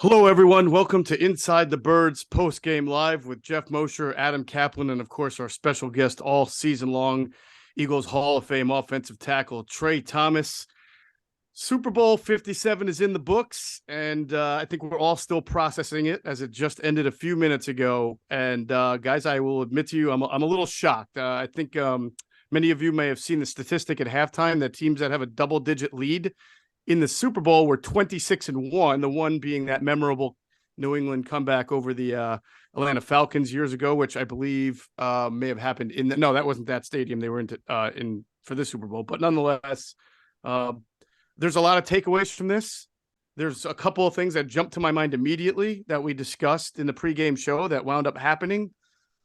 Hello, everyone. Welcome to Inside the Birds Postgame Live with Geoff Mosher, Adam Caplan, and of course, our special guest all season long, Eagles Hall of Fame offensive tackle, Trey Thomas. Super Bowl 57 is in the books, and I think we're all still processing it as it just ended a few minutes ago. And guys, I will admit to you, I'm a little shocked. I think many of you may have seen the statistic at halftime that teams that have a double-digit lead in the Super Bowl were 26-1, the one being that memorable New England comeback over the Atlanta Falcons years ago, which I believe may have happened no, that wasn't that stadium. They were in for the Super Bowl, but nonetheless, there's a lot of takeaways from this. There's a couple of things that jumped to my mind immediately that we discussed in the pregame show that wound up happening.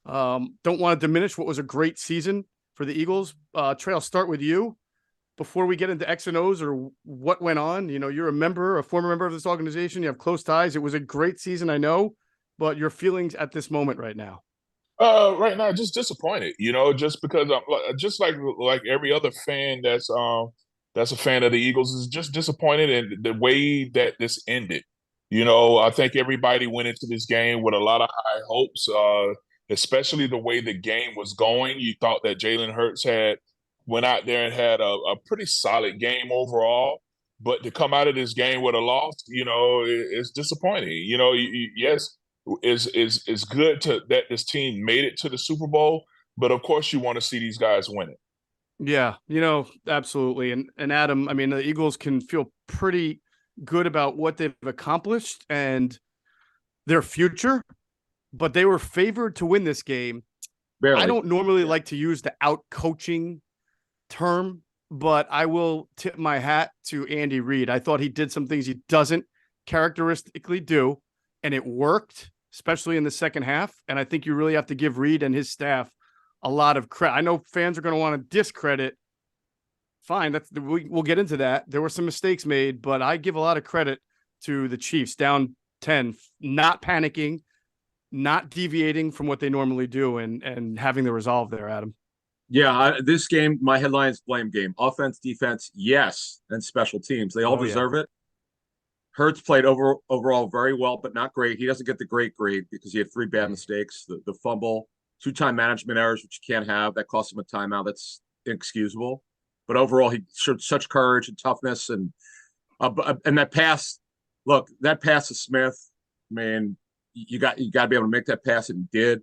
Don't want to diminish what was a great season for the Eagles. Trey, I'll start with you. Before we get into X and O's or what went on, you're a former member of this organization. You have close ties. It was a great season, I know, but your feelings at this moment right now. Right now, just disappointed. Just because I'm just like every other fan that's a fan of the Eagles is just disappointed in the way that this ended. I think everybody went into this game with a lot of high hopes, especially the way the game was going. You thought that Jalen Hurts went out there and had a pretty solid game overall. But to come out of this game with a loss, it's disappointing. Yes, it's good that this team made it to the Super Bowl, but of course you want to see these guys win it. Yeah, absolutely. And Adam, I mean, the Eagles can feel pretty good about what they've accomplished and their future, but they were favored to win this game. Barely. I don't normally like to use the out coaching term, but I will tip my hat to Andy Reid. I thought he did some things he doesn't characteristically do, and it worked, especially in the second half. And I think you really have to give Reid and his staff a lot of credit. I know fans are going to want to discredit. Fine, we'll get into that. There were some mistakes made, but I give a lot of credit to the Chiefs down 10, not panicking, not deviating from what they normally do, and having the resolve there, Adam. Yeah, this game, my headline is blame game. Offense, defense, yes, and special teams. They all deserve it. Hurts played overall very well, but not great. He doesn't get the great grade because he had 3 bad mistakes. The fumble, 2-time management errors, which you can't have. That cost him a timeout. That's inexcusable. But overall, he showed such courage and toughness. And that pass, look, that pass to Smith, man, you got to be able to make that pass, and he did.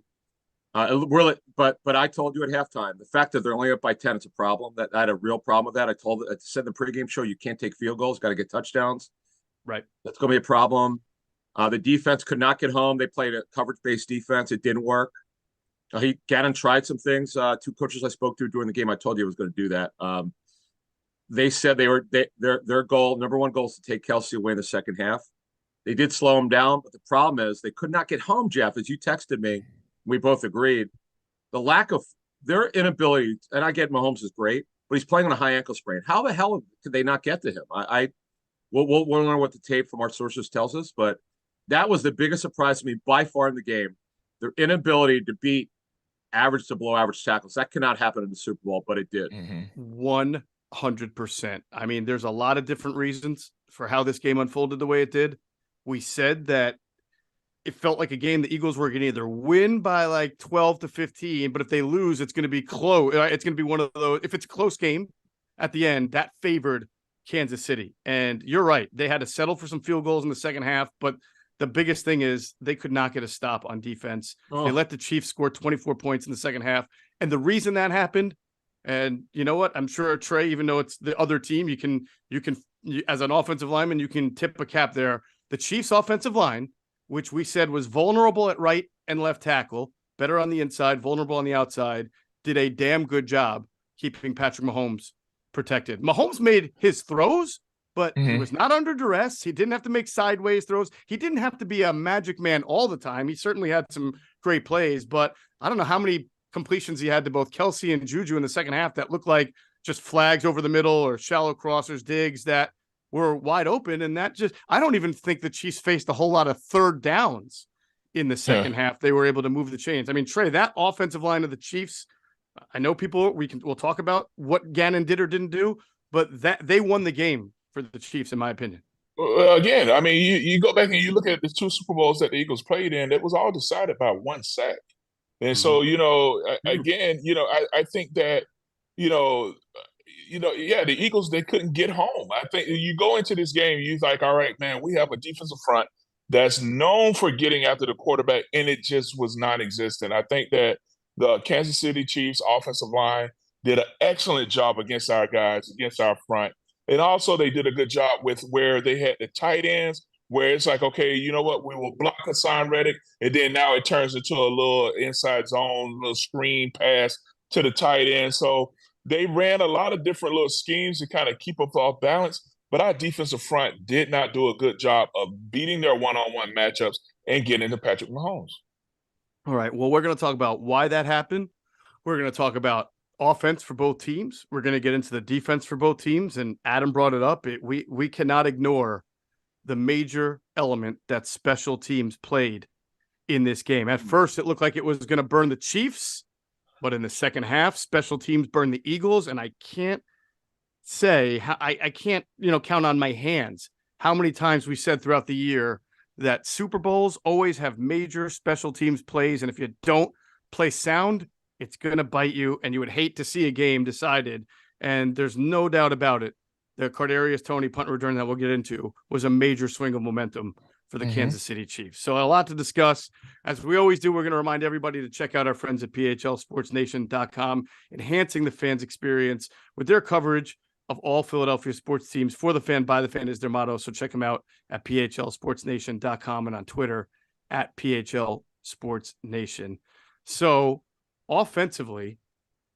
Really, but I told you at halftime, the fact that they're only up by 10, it's a problem. That I had a real problem with that. I said in the pregame show, you can't take field goals, got to get touchdowns. Right. That's going to be a problem. The defense could not get home. They played a coverage-based defense. It didn't work. Gannon tried some things. 2 coaches I spoke to during the game, I told you I was going to do that. They said their goal, number one goal, is to take Kelce away in the second half. They did slow him down, but the problem is they could not get home, Jeff, as you texted me. We both agreed. The lack of their inability, and I get Mahomes is great, but he's playing on a high ankle sprain. How the hell could they not get to him? We'll learn what the tape from our sources tells us, but that was the biggest surprise to me by far in the game. Their inability to beat average to below average tackles. That cannot happen in the Super Bowl, but it did. 100%. I mean, there's a lot of different reasons for how this game unfolded the way it did. We said that it felt like a game the Eagles were going to either win by like 12 to 15, but if they lose, it's going to be close. It's going to be one of those, if it's a close game at the end, that favored Kansas City. And you're right. They had to settle for some field goals in the second half, but the biggest thing is they could not get a stop on defense. They let the Chiefs score 24 points in the second half. And the reason that happened, and you know what, I'm sure Trey, even though it's the other team, you can as an offensive lineman, you can tip a cap there. The Chiefs offensive line, which we said was vulnerable at right and left tackle, better on the inside, vulnerable on the outside, did a damn good job keeping Patrick Mahomes protected. Mahomes made his throws, but he was not under duress. He didn't have to make sideways throws. He didn't have to be a magic man all the time. He certainly had some great plays, but I don't know how many completions he had to both Kelce and Juju in the second half that looked like just flags over the middle or shallow crossers, digs that were wide open. And that I don't even think the Chiefs faced a whole lot of third downs in the second half. They were able to move the chains. I mean, Trey, that offensive line of the Chiefs, I know we'll talk about what Gannon did or didn't do, but that they won the game for the Chiefs, in my opinion. Again, I mean, you go back and you look at the two Super Bowls that the Eagles played in, it was all decided by one sack. And Mhm. so, again, I think that, you know, yeah, the Eagles, they couldn't get home. I think you go into this game, you're like, all right, man, we have a defensive front that's known for getting after the quarterback, and it just was non-existent. I think that the Kansas City Chiefs offensive line did an excellent job against our guys, against our front. And also they did a good job with where they had the tight ends, where it's like, okay, you know what, we will block Hassan Reddick, and then now it turns into a little inside zone, little screen pass to the tight end. So they ran a lot of different little schemes to kind of keep us off balance, but our defensive front did not do a good job of beating their one-on-one matchups and getting to Patrick Mahomes. All right. Well, we're going to talk about why that happened. We're going to talk about offense for both teams. We're going to get into the defense for both teams. And Adam brought it up. We cannot ignore the major element that special teams played in this game. At first, it looked like it was going to burn the Chiefs, but in the second half, special teams burned the Eagles. And I can't say, I can't, count on my hands how many times we said throughout the year that Super Bowls always have major special teams plays. And if you don't play sound, it's going to bite you, and you would hate to see a game decided. And there's no doubt about it. The Cardarius Toney punt return that we'll get into was a major swing of momentum for the Kansas City Chiefs. So a lot to discuss. As we always do, we're going to remind everybody to check out our friends at PHLSportsNation.com, enhancing the fans' experience with their coverage of all Philadelphia sports teams. For the fan, by the fan is their motto. So check them out at PHLSportsNation.com and on Twitter at PHLSportsNation. So offensively,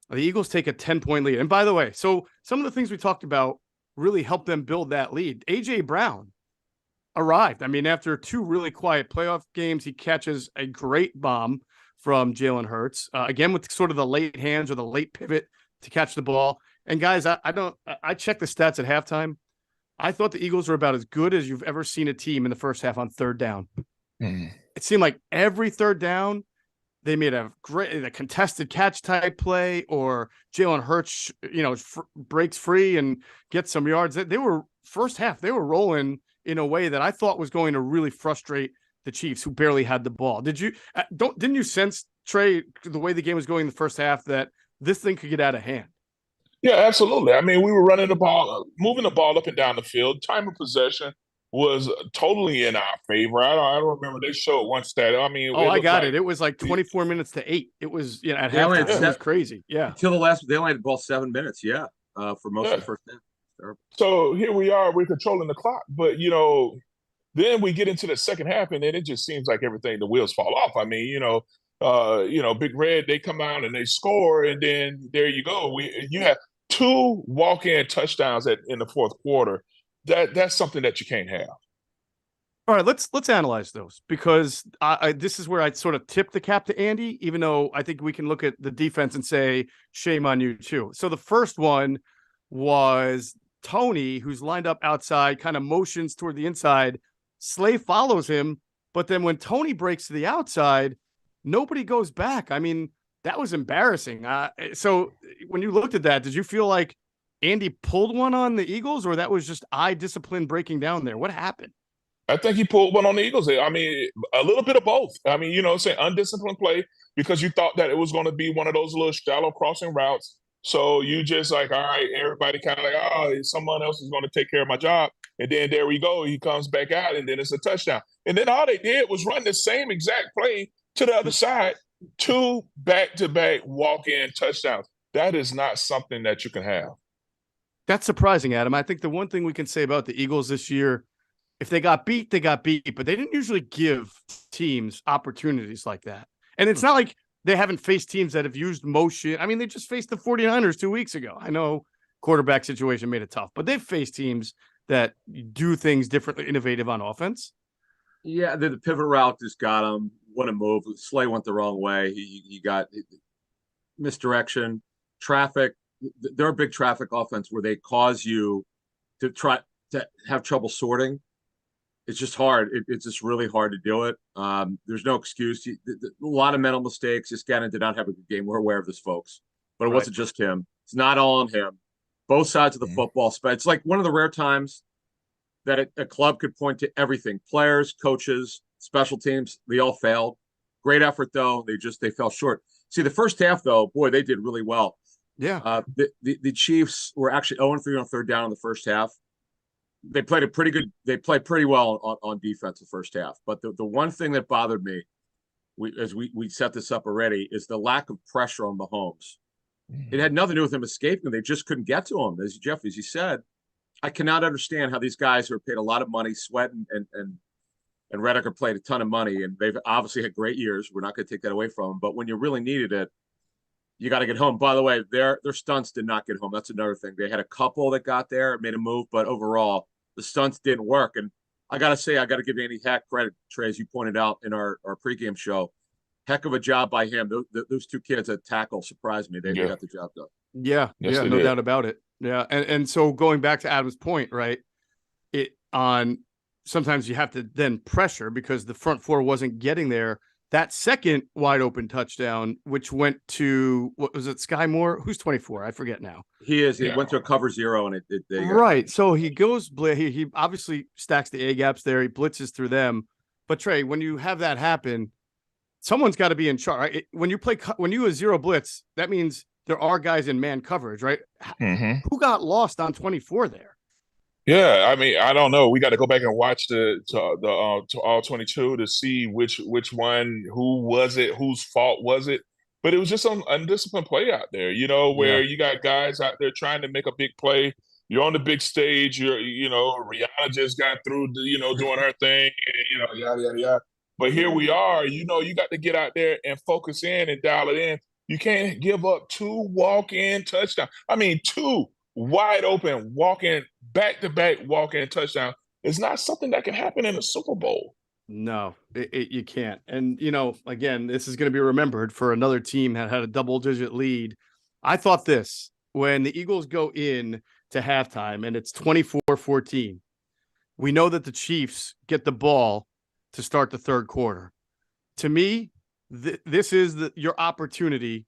the Eagles take a 10-point lead. And by the way, so some of the things we talked about really helped them build that lead. A.J. Brown arrived. I mean, after two really quiet playoff games, he catches a great bomb from Jalen Hurts, again, with sort of the late hands or the late pivot to catch the ball. And guys, I checked the stats at halftime. I thought the Eagles were about as good as you've ever seen a team in the first half on third down. It seemed like every third down, they made a contested catch type play, or Jalen Hurts, breaks free and gets some yards. They were first half, they were rolling in a way that I thought was going to really frustrate the Chiefs, who barely had the ball. Didn't you sense, Trey, the way the game was going in the first half, that this thing could get out of hand? Yeah, absolutely. I mean, we were running the ball, moving the ball up and down the field. Time of possession was totally in our favor. I don't remember. They showed one stat. I mean, I got it. It was like 24 minutes to 8. It was, at halftime. It was crazy. Yeah. Until the last, they only had the ball 7 minutes. Yeah. For most of the first half. So here we are. We're controlling the clock, but then we get into the second half, and then it just seems like everything, the wheels fall off. I mean, Big Red, they come out and they score, and then there you go. You have 2 walk-in touchdowns in the fourth quarter. That's something that you can't have. All right, let's analyze those, because this is where I sort of tip the cap to Andy, even though I think we can look at the defense and say shame on you too. So the first one was Toney, who's lined up outside, kind of motions toward the inside. Slay follows him, but then when Toney breaks to the outside, nobody goes back. I mean, that was embarrassing. So when you looked at that, did you feel like Andy pulled one on the Eagles, or that was just eye discipline breaking down there? What happened? I think he pulled one on the Eagles. I mean, a little bit of both. I mean, say undisciplined play, because you thought that it was going to be one of those little shallow crossing routes. So you just like, all right, everybody kind of like, oh, someone else is going to take care of my job. And then there we go. He comes back out, and then it's a touchdown. And then all they did was run the same exact play to the other side, 2 back-to-back walk-in touchdowns. That is not something that you can have. That's surprising, Adam. I think the one thing we can say about the Eagles this year, if they got beat, they got beat, but they didn't usually give teams opportunities like that. And it's not like they haven't faced teams that have used motion. I mean, they just faced the 49ers 2 weeks ago. I know quarterback situation made it tough, but they've faced teams that do things differently, innovative on offense. Yeah, the pivot route just got him. What a move. Slay went the wrong way. He got misdirection, traffic. They're a big traffic offense where they cause you to try to have trouble sorting. It's just hard. It's just really hard to do it. There's no excuse. A lot of mental mistakes. Just Gannon did not have a good game. We're aware of this, folks. But it wasn't just him. It's not all on him. Both sides of the football. It's like one of the rare times that a club could point to everything: players, coaches, special teams. They all failed. Great effort though. They fell short. See, the first half though, boy, they did really well. Yeah. The Chiefs were actually 0-3 on third down in the first half. They played pretty well on defense the first half. But the one thing that bothered me, we set this up already, is the lack of pressure on Mahomes. It had nothing to do with him escaping. They just couldn't get to him. As Jeff, as you said, I cannot understand how these guys who are paid a lot of money, Sweat and Rediker played a ton of money, and they've obviously had great years. We're not going to take that away from them. But when you really needed it, you got to get home. By the way, their stunts did not get home. That's another thing. They had a couple that got there, made a move, but overall, the stunts didn't work. And I got to give Andy Heck credit, Trey, as you pointed out in our pregame show. Heck of a job by him. Those two kids at tackle surprised me. They got the job done. Yeah, Yes, no doubt about it. Yeah, and so going back to Adam's point, right? Sometimes you have to then pressure because the front four wasn't getting there. That second wide open touchdown, which went to, what was it, Sky Moore? Who's 24? I forget now. He is. He went to a cover zero, and right. So he goes. He obviously stacks the A gaps there. He blitzes through them. But Trey, when you have that happen, someone's got to be in charge. Right? When you a zero blitz, that means there are guys in man coverage, right? Mm-hmm. Who got lost on 24 there? Yeah, I mean, I don't know. We got to go back and watch to all 22 to see which one, who was it, whose fault was it. But it was just some undisciplined play out there, where you got guys out there trying to make a big play. You're on the big stage. Rihanna just got through, doing her thing, and, yada, yada, yada. But here we are, you got to get out there and focus in and dial it in. You can't give up 2 walk-in touchdowns. I mean, 2 wide open walk-in, back-to-back walk-in touchdown. It's not something that can happen in a Super Bowl. No, you can't. And, again, this is going to be remembered for another team that had a double-digit lead. I thought this, when the Eagles go in to halftime and it's 24-14, we know that the Chiefs get the ball to start the third quarter. To me, this is your opportunity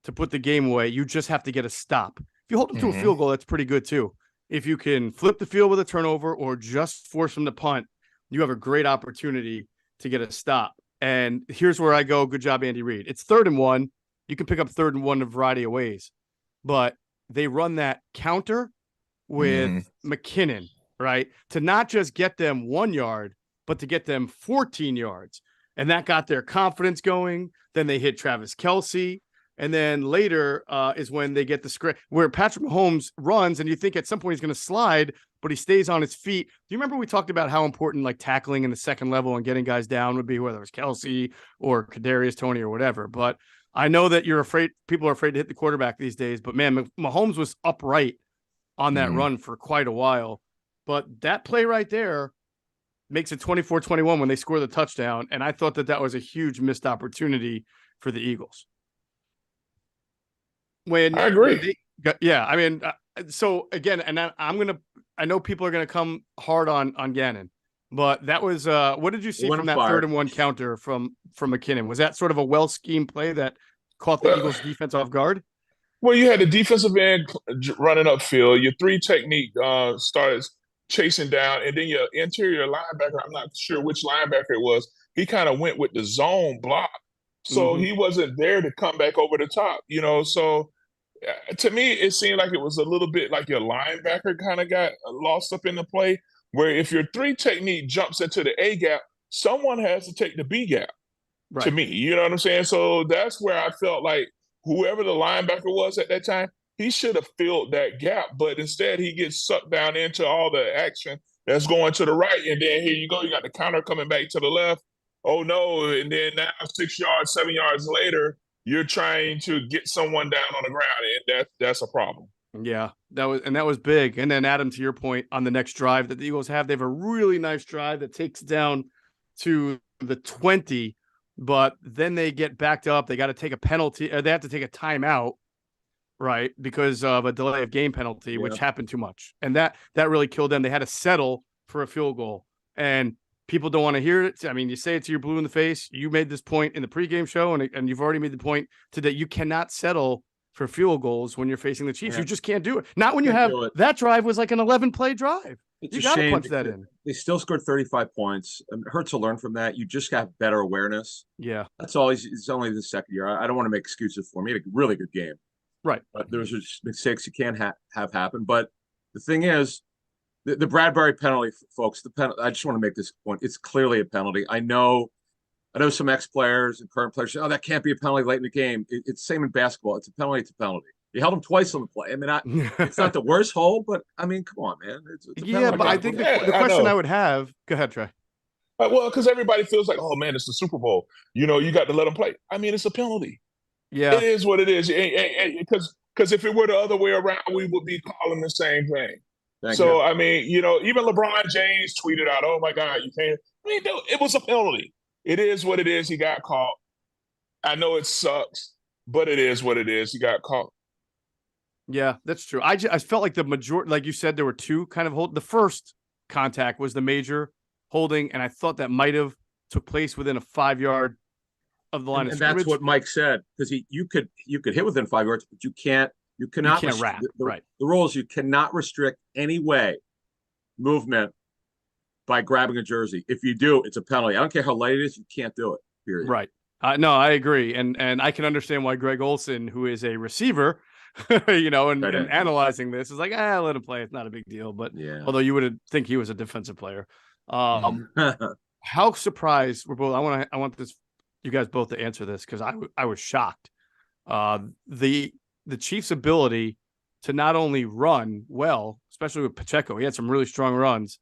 to put the game away. You just have to get a stop. If you hold them to a field goal, that's pretty good too. If you can flip the field with a turnover or just force them to punt, you have a great opportunity to get a stop. And here's where I go. Good job, Andy Reid. It's 3rd and 1. You can pick up 3rd and 1 a variety of ways, but they run that counter with McKinnon, right? To not just get them 1 yard, but to get them 14 yards. And that got their confidence going. Then they hit Travis Kelce. And then later is when they get the script where Patrick Mahomes runs and you think at some point he's going to slide, but he stays on his feet. Do you remember we talked about how important like tackling in the second level and getting guys down would be, whether it was Kelce or Kadarius Toney or whatever? But I know that people are afraid to hit the quarterback these days, but man, Mahomes was upright on that run for quite a while. But that play right there makes it 24-21 when they score the touchdown. And I thought that was a huge missed opportunity for the Eagles. I agree. I mean, so again, and I know people are going to come hard on Gannon, but that was, what did you see from that 3rd and 1 counter from McKinnon? Was that sort of a well-schemed play that caught the Eagles defense off guard? Well, you had the defensive end running upfield. Your 3 technique started chasing down, and then your interior linebacker, I'm not sure which linebacker it was, he kind of went with the zone block. So he wasn't there to come back over the top, so to me, it seemed like it was a little bit like your linebacker kind of got lost up in the play, where if your 3 technique jumps into the A gap, someone has to take the B gap, to me, you know what I'm saying? So that's where I felt like whoever the linebacker was at that time, he should have filled that gap, but instead he gets sucked down into all the action that's going to the right, and then here you go, you got the counter coming back to the left. Oh no, and then now 6 yards, 7 yards later, you're trying to get someone down on the ground, and that's a problem. Yeah, that was big. And then Adam, to your point, on the next drive that the Eagles have, they have a really nice drive that takes down to the 20, but then they get backed up. They got to take a penalty, or they have to take a timeout, right? Because of a delay of game penalty, which happened too much. And that really killed them. They had to settle for a field goal. And people don't want to hear it. I mean, you say it to your blue in the face. You made this point in the pregame show, and you've already made the point today. You cannot settle for field goals when you're facing the Chiefs. You just can't do it. Not when you have that drive was like an 11-play drive. It's You a got to shame punch that because in. they still scored 35 points. It hurts to learn from that. You just got better awareness. Yeah. That's all. It's only the second year. I don't want to make excuses for him. He had a really good game. Right. But there's just mistakes you can't have happen. But the thing is, the Bradbury penalty, folks, I just want to make this point. It's clearly a penalty. I know some ex-players and current players say, oh, that can't be a penalty late in the game. It's the same in basketball. It's a penalty. It's a penalty. You held him twice on the play. I mean, it's not the worst hold, but I mean, come on, man. It's a penalty. Yeah, but I think the question I would have. Go ahead, Trey. Well, because everybody feels like, oh man, it's the Super Bowl. You got to let them play. I mean, it's a penalty. Yeah, it is what it is. Because if it were the other way around, we would be calling the same thing. Thank you. I mean, even LeBron James tweeted out, "Oh my God, you can't." I mean, it was a penalty. It is what it is. He got caught. I know it sucks, but it is what it is. He got caught. Yeah, that's true. I felt like the majority, like you said, there were two kind of hold. The first contact was the major holding, and I thought that might have took place within a 5-yard of the line of scrimmage. And that's what Mike said, because you could hit within 5 yards, but you cannot wrap. Right. The rule is you cannot restrict any way movement by grabbing a jersey. If you do, it's a penalty. I don't care how late it is, you can't do it. Period. Right. No, I agree, and I can understand why Greg Olson, who is a receiver, and analyzing this is like, let him play. It's not a big deal. But although you would think he was a defensive player, how surprised we're both. I want this, you guys both to answer this, because I was shocked. The Chiefs' ability to not only run well, especially with Pacheco, he had some really strong runs,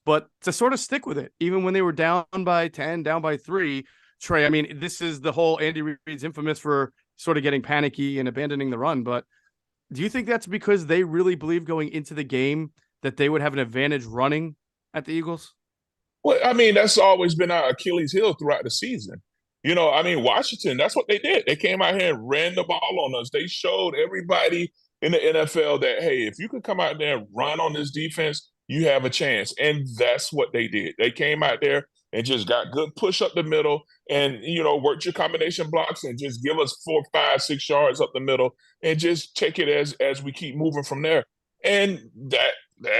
but to sort of stick with it, even when they were down by 10, down by 3. Trey, I mean, this is the whole Andy Reid's infamous for sort of getting panicky and abandoning the run. But do you think that's because they really believe going into the game that they would have an advantage running at the Eagles? Well, I mean, that's always been our Achilles heel throughout the season. I mean, Washington, that's what they did. They came out here and ran the ball on us. They showed everybody in the NFL that, hey, if you can come out there and run on this defense, you have a chance. And that's what they did. They came out there and just got good push up the middle and, worked your combination blocks and just give us 4, 5, 6 yards up the middle and just take it as we keep moving from there. And that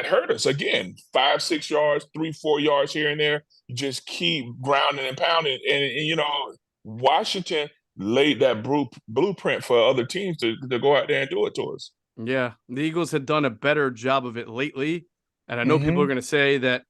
hurt us. Again, 5, 6 yards, 3, 4 yards here and there. You just keep grounding and pounding. And Washington laid that blueprint for other teams to go out there and do it to us. Yeah, the Eagles had done a better job of it lately. And I know people are going to say that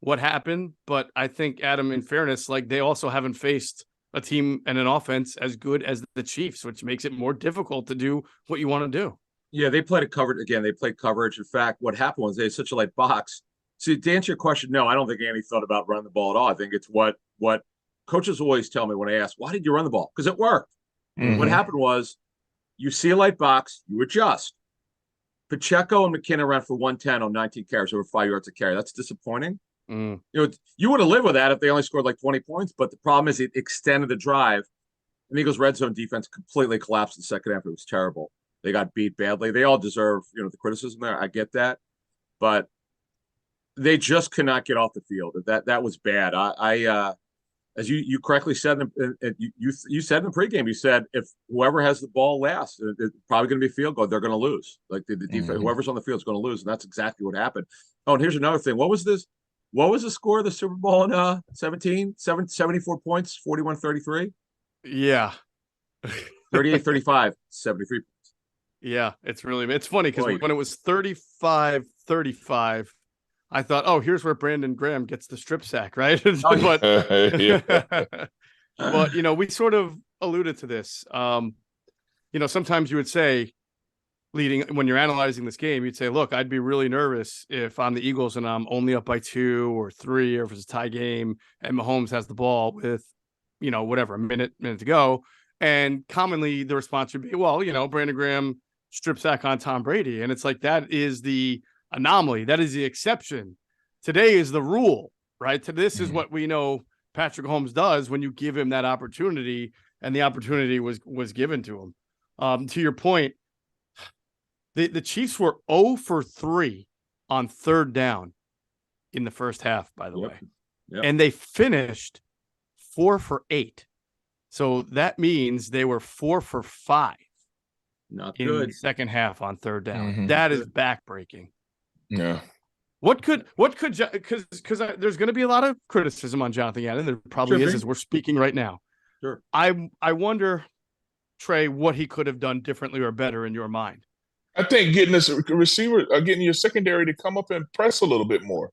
what happened, but I think, Adam, in fairness, like, they also haven't faced a team and an offense as good as the Chiefs, which makes it more difficult to do what you want to do. Yeah, they played They played coverage. In fact, what happened was they had such a light box. See, to answer your question, no, I don't think Andy thought about running the ball at all. I think it's what coaches always tell me when I ask, why did you run the ball? Because it worked. What happened was, you see a light box, you adjust. Pacheco and McKinnon ran for 110 on 19 carries, over 5 yards a carry. That's disappointing. You would have lived with that if they only scored like 20 points, but the problem is it extended the drive. And the Eagles' red zone defense completely collapsed in the second half. It was terrible. They got beat badly. They all deserve, the criticism there. I get that, but they just could not get off the field. That was bad. As you correctly said, you said in the pregame, you said if whoever has the ball last, it's probably going to be a field goal. They're going to lose. Like the defense, whoever's on the field is going to lose, and that's exactly what happened. Oh, and here's another thing. What was the score of the Super Bowl in 74 points, 41-33? Yeah. 38-35, 73 points. Yeah, it's funny because when it was 35-35, I thought, oh, here's where Brandon Graham gets the strip sack, right? But we sort of alluded to this. Sometimes you would say, when you're analyzing this game, you'd say, look, I'd be really nervous if I'm the Eagles and I'm only up by 2 or 3, or if it's a tie game and Mahomes has the ball with, whatever, a minute to go. And commonly the response would be, well, Brandon Graham strip sack on Tom Brady. And it's like, that is the anomaly. That is the exception. Today is the rule, right? This is what we know Patrick Mahomes does when you give him that opportunity, and the opportunity was given to him. To your point, the Chiefs were 0 for 3 on third down in the first half, by the way. Yep. And they finished 4 for 8. So that means they were 4 for 5. Not in good. The second half on third down. That is backbreaking. Yeah. Because there's going to be a lot of criticism on Jonathan Gannon. There probably is, as we're speaking right now. Sure. I wonder, Trey, what he could have done differently or better in your mind. I think getting this receiver, getting your secondary to come up and press a little bit more,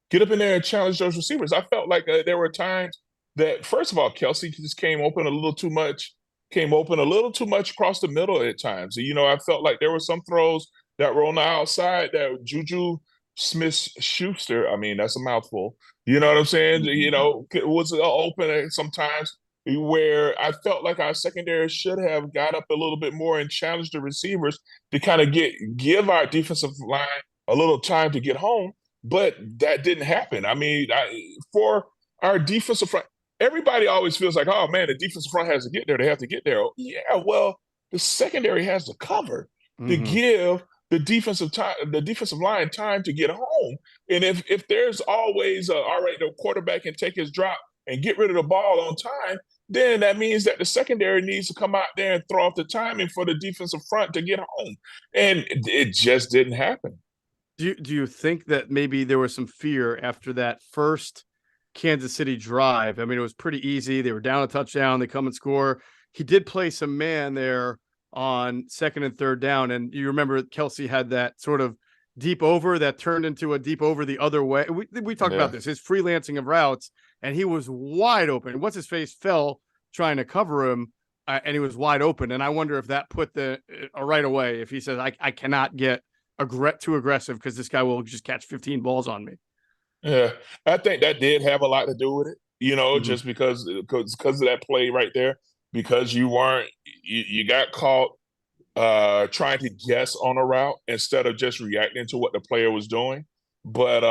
get up in there and challenge those receivers. I felt like there were times that, first of all, Kelsey just came open a little too much across the middle at times. I felt like there were some throws that were on the outside that Juju Smith-Schuster, I mean, that's a mouthful. You know what I'm saying? It was open sometimes where I felt like our secondary should have got up a little bit more and challenged the receivers to kind of give our defensive line a little time to get home, but that didn't happen. I mean, for our defensive front, everybody always feels like, oh man, the defensive front has to get there. They have to get there. Yeah, well, the secondary has to cover to give the defensive line time to get home. And if there's always all right, the quarterback can take his drop and get rid of the ball on time, then that means that the secondary needs to come out there and throw off the timing for the defensive front to get home. And it just didn't happen. Do you think that maybe there was some fear after that first Kansas City drive? I mean, it was pretty easy. They were down a touchdown. They come and score. He did play some man there on second and third down. And you remember Kelsey had that sort of deep over that turned into a deep over the other way. We talked about this, his freelancing of routes, and he was wide open. What's his face fell trying to cover him, and he was wide open. And I wonder if that put right away, if he says, I cannot get too aggressive because this guy will just catch 15 balls on me. Yeah, I think that did have a lot to do with it, just because of that play right there, because you got caught trying to guess on a route instead of just reacting to what the player was doing. But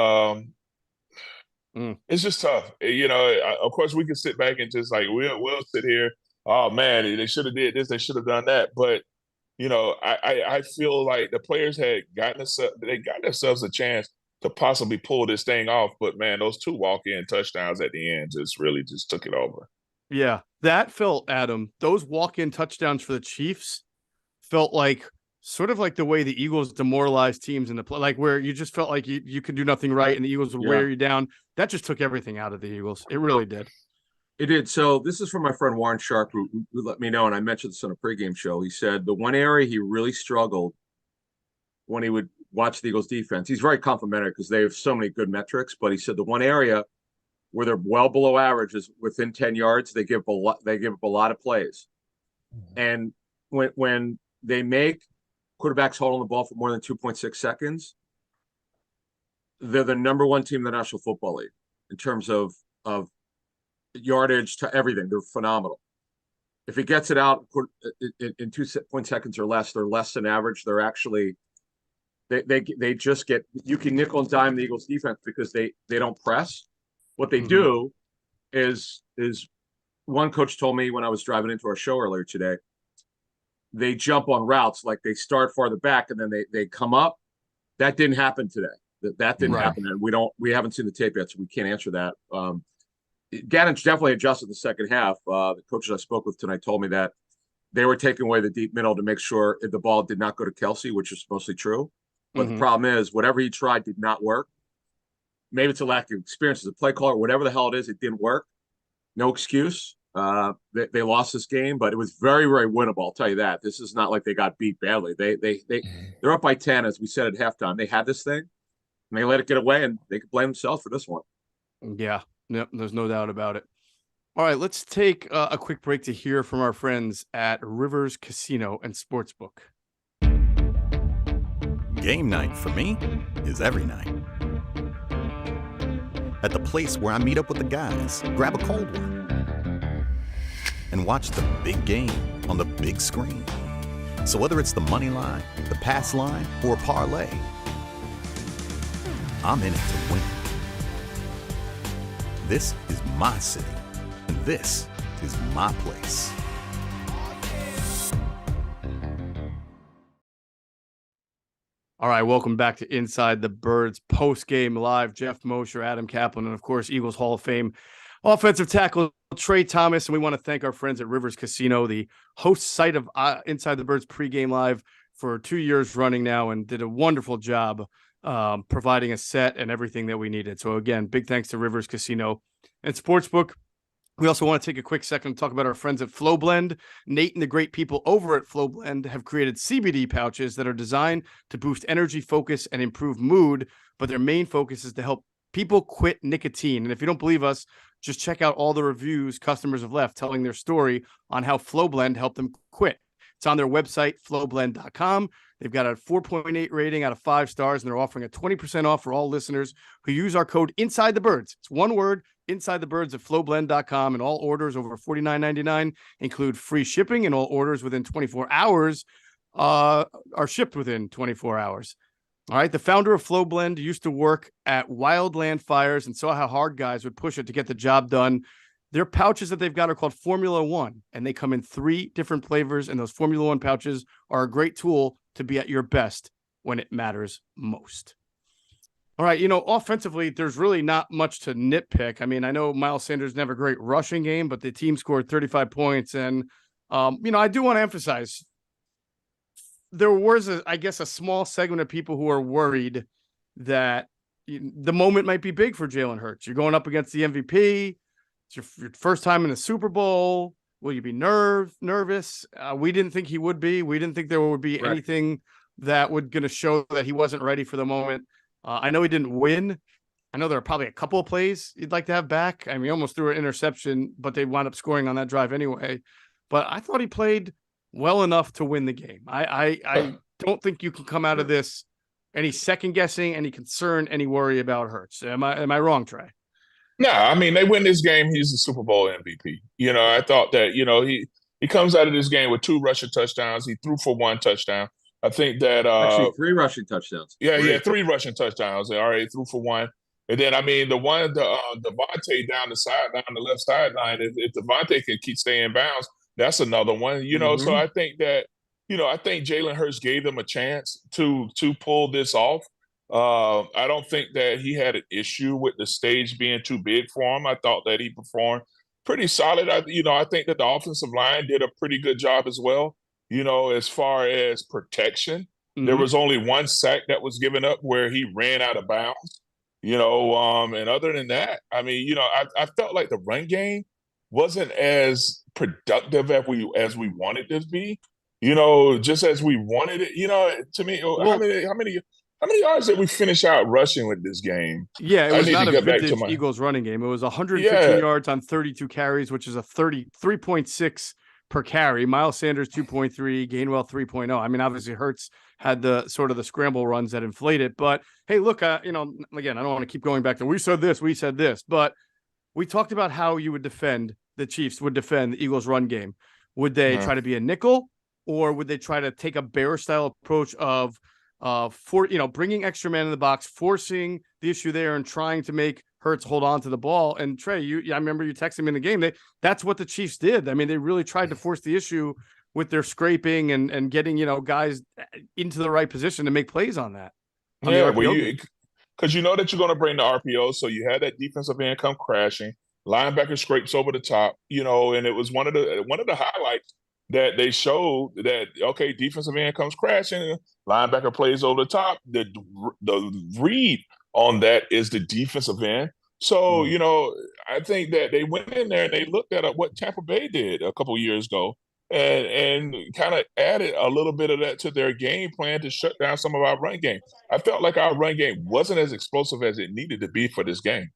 it's just tough. Of course, we can sit back and just like, we'll sit here. Oh man, they should have did this. They should have done that. But I feel like the players had got themselves a chance to possibly pull this thing off. But man, those 2 walk-in touchdowns at the end just took it over. Yeah, that felt, Adam, those walk-in touchdowns for the Chiefs felt like sort of like the way the Eagles demoralized teams in the play, like where you just felt like you could do nothing right and the Eagles would wear you down. That just took everything out of the Eagles. It really did. It did. So this is from my friend Warren Sharp, who let me know, and I mentioned this on a pregame show. He said the one area he really struggled when he would watch the Eagles defense, he's very complimentary because they have so many good metrics, but he said the one area where they're well below average is within 10 yards. They give up a lot of plays. And when they make quarterbacks hold on the ball for more than 2.6 seconds, they're the number 1 team in the National Football League in terms of yardage to everything. They're phenomenal. If he gets it out in 2 seconds or less, they're less than average. They're actually they just get, you can nickel and dime the Eagles defense because they don't press. What they do is one coach told me when I was driving into our show earlier today, they jump on routes, like they start farther back and then they come up. That didn't happen today. That didn't happen, and we haven't seen the tape yet, so we can't answer that. Gannon definitely adjusted the second half. The coaches I spoke with tonight told me that they were taking away the deep middle to make sure the ball did not go to Kelsey, which is mostly true. But the problem is, whatever he tried did not work. Maybe it's a lack of experience as a play caller, whatever the hell it is, it didn't work. No excuse. They lost this game, but it was very, very winnable. I'll tell you that. This is not like they got beat badly. They're up by 10, as we said at halftime. They had this thing, and they let it get away, and they could blame themselves for this one. Yeah, yep, there's no doubt about it. All right, let's take a quick break to hear from our friends at Rivers Casino and Sportsbook. Game night for me is every night. At the place where I meet up with the guys, grab a cold one, and watch the big game on the big screen. So whether it's the money line, the pass line, or a parlay, I'm in it to win. This is my city, and this is my place. All right, welcome back to Inside the Birds Postgame Live. Geoff Mosher, Adam Caplan, and of course, Eagles Hall of Fame offensive tackle Trey Thomas. And we want to thank our friends at Rivers Casino, the host site of Inside the Birds pregame live for 2 years running now, and did a wonderful job providing a set and everything that we needed. So again, big thanks to Rivers Casino and Sportsbook. We also want to take a quick second to talk about our friends at Flow Blend. Nate and the great people over at Flow Blend have created CBD pouches that are designed to boost energy, focus, and improve mood, but their main focus is to help people quit nicotine. And if you don't believe us, just check out all the reviews customers have left telling their story on how Flow Blend helped them quit. It's on their website, flowblend.com. They've got a 4.8 rating out of 5 stars, and they're offering a 20% off for all listeners who use our code Inside the Birds. It's one word, Inside the Birds at flowblend.com, and all orders over $49.99 include free shipping, and all orders within 24 hours are shipped within 24 hours. All right. The founder of Flow Blend used to work at Wildland Fires and saw how hard guys would push it to get the job done. Their pouches that they've got are called Formula One, and they come in 3 different flavors. And those Formula One pouches are a great tool to be at your best when it matters most. All right. Offensively, there's really not much to nitpick. I mean, I know Miles Sanders never a great rushing game, but the team scored 35 points. And, I do want to emphasize there was, a small segment of people who are worried that the moment might be big for Jalen Hurts. You're going up against the MVP. It's your first time in the Super Bowl. Will you be nervous? We didn't think he would be. We didn't think there would be anything that would going to show that he wasn't ready for the moment. I know he didn't win. I know there are probably a couple of plays you'd like to have back. I mean, he almost threw an interception, but they wound up scoring on that drive anyway. But I thought he played well enough to win the game. I don't think you can come out of this any second guessing, any concern, any worry about Hurts. Am I wrong, Trey? No, I mean, they win this game. He's the Super Bowl MVP. I thought that, he comes out of this game with 2 rushing touchdowns. He threw for 1 touchdown. I think that actually 3 rushing touchdowns. Yeah, 3 rushing touchdowns. All right, threw for 1. And then, I mean, the one, Devontae down the left sideline, if Devontae can keep staying in bounds, that's another one, So I think that, I think Jalen Hurts gave them a chance to pull this off. I don't think that he had an issue with the stage being too big for him. I thought that he performed pretty solid. I think that the offensive line did a pretty good job as well. As far as protection, there was only 1 sack that was given up where he ran out of bounds. And other than that, I mean, I felt like the run game wasn't as productive as we wanted it to be. Just as we wanted it. To me, how many yards did we finish out rushing with this game? Yeah, it was not a vintage Eagles running game. It was 115 yards on 32 carries, which is a 33.6 per carry. Miles Sanders 2.3, Gainwell 3.0. I mean, obviously Hurts had the sort of the scramble runs that inflate it. But hey, look, again, I don't want to keep going back to we said this, but we talked about how you would defend the Chiefs would defend the Eagles run game. Would they try to be a nickel, or would they try to take a bear style approach of bringing extra man in the box, forcing the issue there, and trying to make Hurts hold on to the ball? And Trey, I remember you texting me in the game. That's what the Chiefs did. I mean, they really tried to force the issue with their scraping and getting guys into the right position to make plays on that. Because that you're going to bring the RPO, so you had that defensive end come crashing. Linebacker scrapes over the top, and it was one of the highlights that they showed that, okay, defensive end comes crashing, linebacker plays over the top. The read on that is the defensive end. So, I think that they went in there and they looked at what Tampa Bay did a couple years ago and kind of added a little bit of that to their game plan to shut down some of our run game. I felt like our run game wasn't as explosive as it needed to be for this game.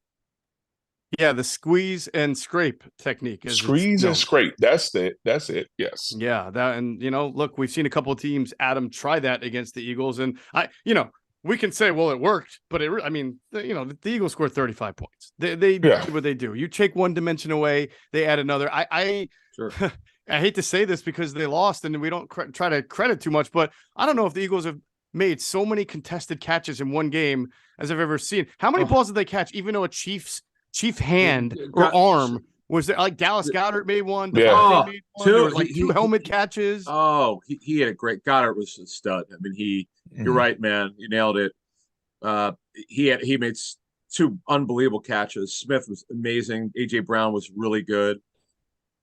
Yeah, the squeeze and scrape technique. Squeeze and scrape. That's it. Yes. Yeah, look, we've seen a couple of teams, Adam, try that against the Eagles, and we can say, well, it worked, but the Eagles scored 35 points. They do what they do. You take one dimension away, they add another. Sure. I hate to say this because they lost, and we don't try to credit too much, but I don't know if the Eagles have made so many contested catches in one game as I've ever seen. How many balls did they catch, even though a Chief hand or arm was there? Like Dallas Goedert made one. Made one. There was like 2 helmet catches. Oh, he had a great. Goddard was a stud. I mean, you're right, man. You nailed it. He made 2 unbelievable catches. Smith was amazing. AJ Brown was really good.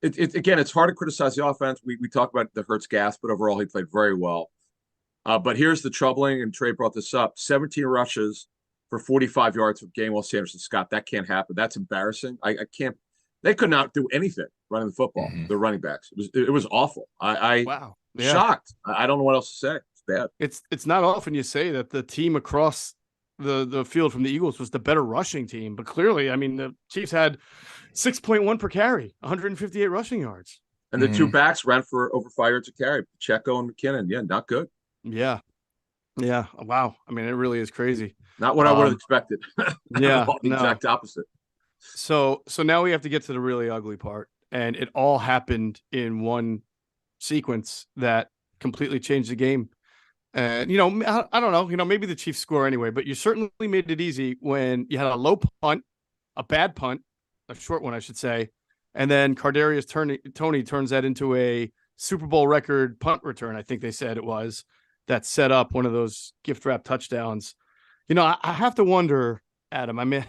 Again, it's hard to criticize the offense. We talk about the Hurts gas, but overall he played very well. But here's the troubling, and Trey brought this up: 17 rushes for 45 yards with Gainwell, Sanders, and Scott. That can't happen. That's embarrassing. I can't. They could not do anything running the football. The running backs. It was awful. Wow. Shocked. I don't know what else to say. It's bad. It's not often you say that the team across the field from the Eagles was the better rushing team, but clearly, I mean, the Chiefs had 6.1 per carry, 158 rushing yards. And the two backs ran for over 5 yards a carry. Pacheco and McKinnon. Yeah, not good. Yeah. Yeah. Wow. I mean, it really is crazy. Not what I would have expected. Yeah. The exact opposite. So now we have to get to the really ugly part. And it all happened in one sequence that completely changed the game. And, I don't know, maybe the Chiefs score anyway, but you certainly made it easy when you had a low punt, a bad punt, a short one, I should say. And then Kadarius Toney turns that into a Super Bowl record punt return. I think they said it was, that set up one of those gift wrap touchdowns. I have to wonder, Adam, I mean,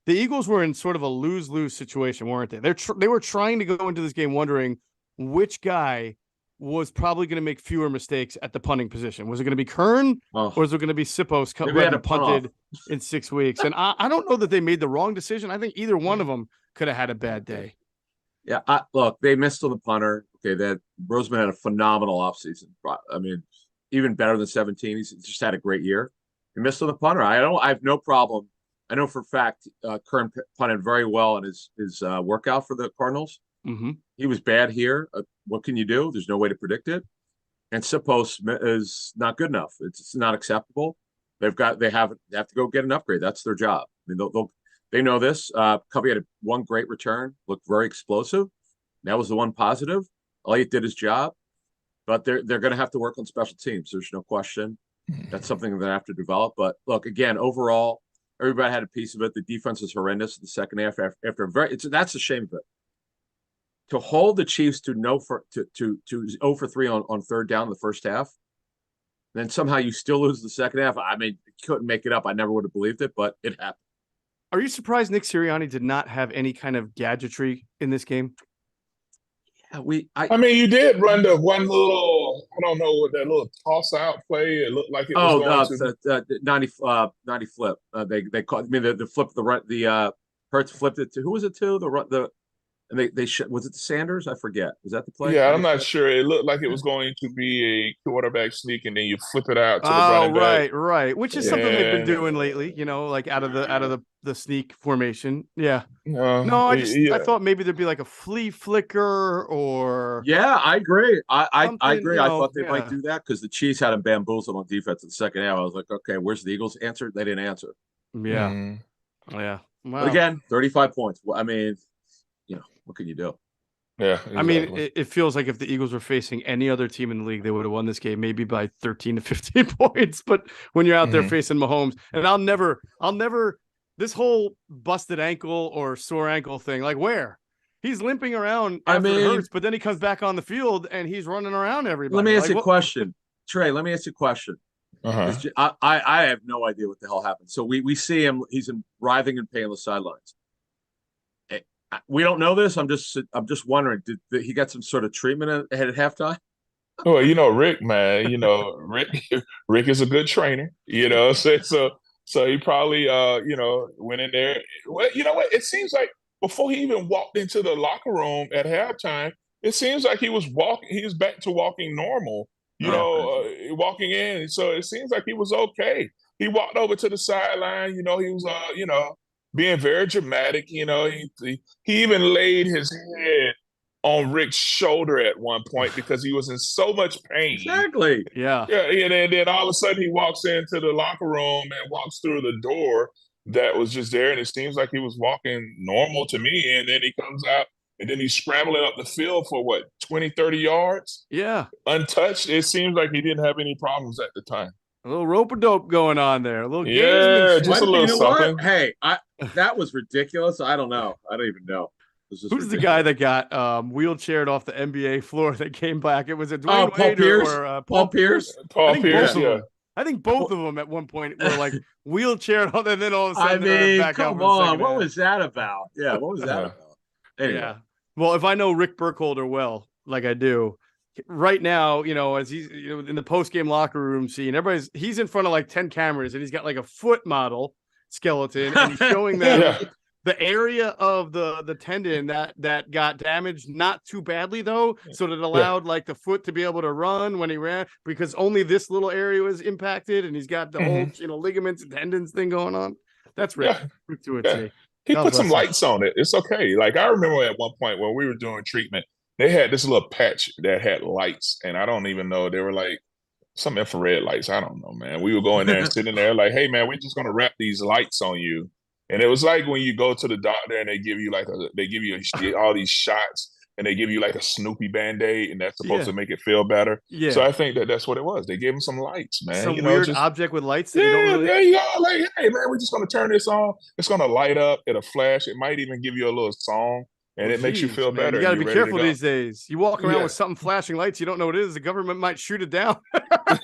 the Eagles were in sort of a lose-lose situation, weren't they? They were trying to go into this game wondering which guy was probably going to make fewer mistakes at the punting position. Was it going to be Kern or was it going to be Sippos punted in 6 weeks? And I don't know that they made the wrong decision. I think either one of them could have had a bad day. Yeah, look, they missed on the punter. Okay, that Roseman had a phenomenal offseason. I mean, even better than 17. He's just had a great year. He missed on the punter. I have no problem. I know for a fact Kern punted very well in his workout for the Cardinals. Mm-hmm. He was bad here. What can you do? There's no way to predict it. And Sippos is not good enough. It's not acceptable. They have to go get an upgrade. That's their job. I mean, they know this. Covey had one great return, looked very explosive. That was the one positive. Elliott did his job, but they're going to have to work on special teams. There's no question. That's something they have to develop. But look, again, overall, everybody had a piece of it. The defense is horrendous in the second half. That's the shame of it. To hold the Chiefs to 0 for 3 on third down in the first half, then somehow you still lose the second half. I mean, you couldn't make it up. I never would have believed it, but it happened. Are you surprised Nick Sirianni did not have any kind of gadgetry in this game? Yeah, I mean, you did run the one little, I don't know what that little toss out play. It looked like it was the 90 flip. They called. I mean, the flip, the Hurts flipped it to who was it to? And they was it Sanders? I forget. Was that the play? Yeah, I'm not sure. It looked like it was going to be a quarterback sneak, and then you flip it out to the running back. Right. Which is something they've been doing lately. Like out of the sneak formation. Yeah. I thought maybe there'd be like a flea flicker or. Yeah, I agree. I agree. I thought they might do that because the Chiefs had them bamboozled on defense in the second half. I was like, okay, where's the Eagles' answer? They didn't answer. Yeah. Yeah. Wow. But again, 35 points. I mean. What can you do? Yeah, exactly. I mean, it feels like if the Eagles were facing any other team in the league, they would have won this game maybe by 13 to 15 points. But when you're out there facing Mahomes, and I'll never this whole busted ankle or sore ankle thing, like where he's limping around after it hurts, but then he comes back on the field and he's running around everybody. Let me ask you a question, Trey. Let me ask you a question. I have no idea what the hell happened. So we see him; he's writhing in pain on the sidelines. We don't know this. I'm just wondering. Did he get some sort of treatment at halftime? Well, Rick, man. Rick is a good trainer. So he probably went in there. Well, you know what? It seems like before he even walked into the locker room at halftime, it seems like he was walking. He was back to walking normal. Walking in. So it seems like he was okay. He walked over to the sideline. He was being very dramatic. He even laid his head on Rick's shoulder at one point because he was in so much pain. Exactly. Yeah. Yeah. And then all of a sudden he walks into the locker room and walks through the door that was just there. And it seems like he was walking normal to me. And then he comes out and then he's scrambling up the field for 20, 30 yards? Yeah. Untouched. It seems like he didn't have any problems at the time. A little rope-a-dope going on there. A little just a little something. Hey, that was ridiculous. I don't know. I don't even know. Who's ridiculous. The guy that got wheelchaired off the NBA floor that came back? It was a Paul Pierce. Paul Pierce. Paul Pierce. I think both of them at one point were like wheelchaired on, and then all of a sudden they're back come on. What was that about? Yeah, what was that about? Anyway. Yeah. Well, if I know Rick Burkholder well, like I do, right now, as he's in the post-game locker room scene, he's in front of like 10 cameras and he's got like a foot model skeleton and he's showing them Yeah. the area of the tendon that got damaged, not too badly though, so that it allowed like the foot to be able to run when he ran, because only this little area was impacted, and he's got the whole ligaments and tendons thing going on. That's Rick. Rick to a T. He put some lights on it. It's okay. Like I remember at one point when we were doing treatment, they had this little patch that had lights, and I don't even know, they were like some infrared lights. I don't know, man. We would go in there and sit in there like, hey man, we're just gonna wrap these lights on you. And it was like when you go to the doctor and they give you all these shots, and they give you like a Snoopy Band-Aid, and that's supposed to make it feel better. Yeah. So I think that's what it was. They gave him some lights, man. Some weird object with lights that you don't really... there you go. Like, hey man, we're just gonna turn this on. It's gonna light up, it'll flash. It might even give you a little song, and it makes you feel better. You gotta be careful these daes. You walk around with something flashing lights, you don't know what it is. The government might shoot it down.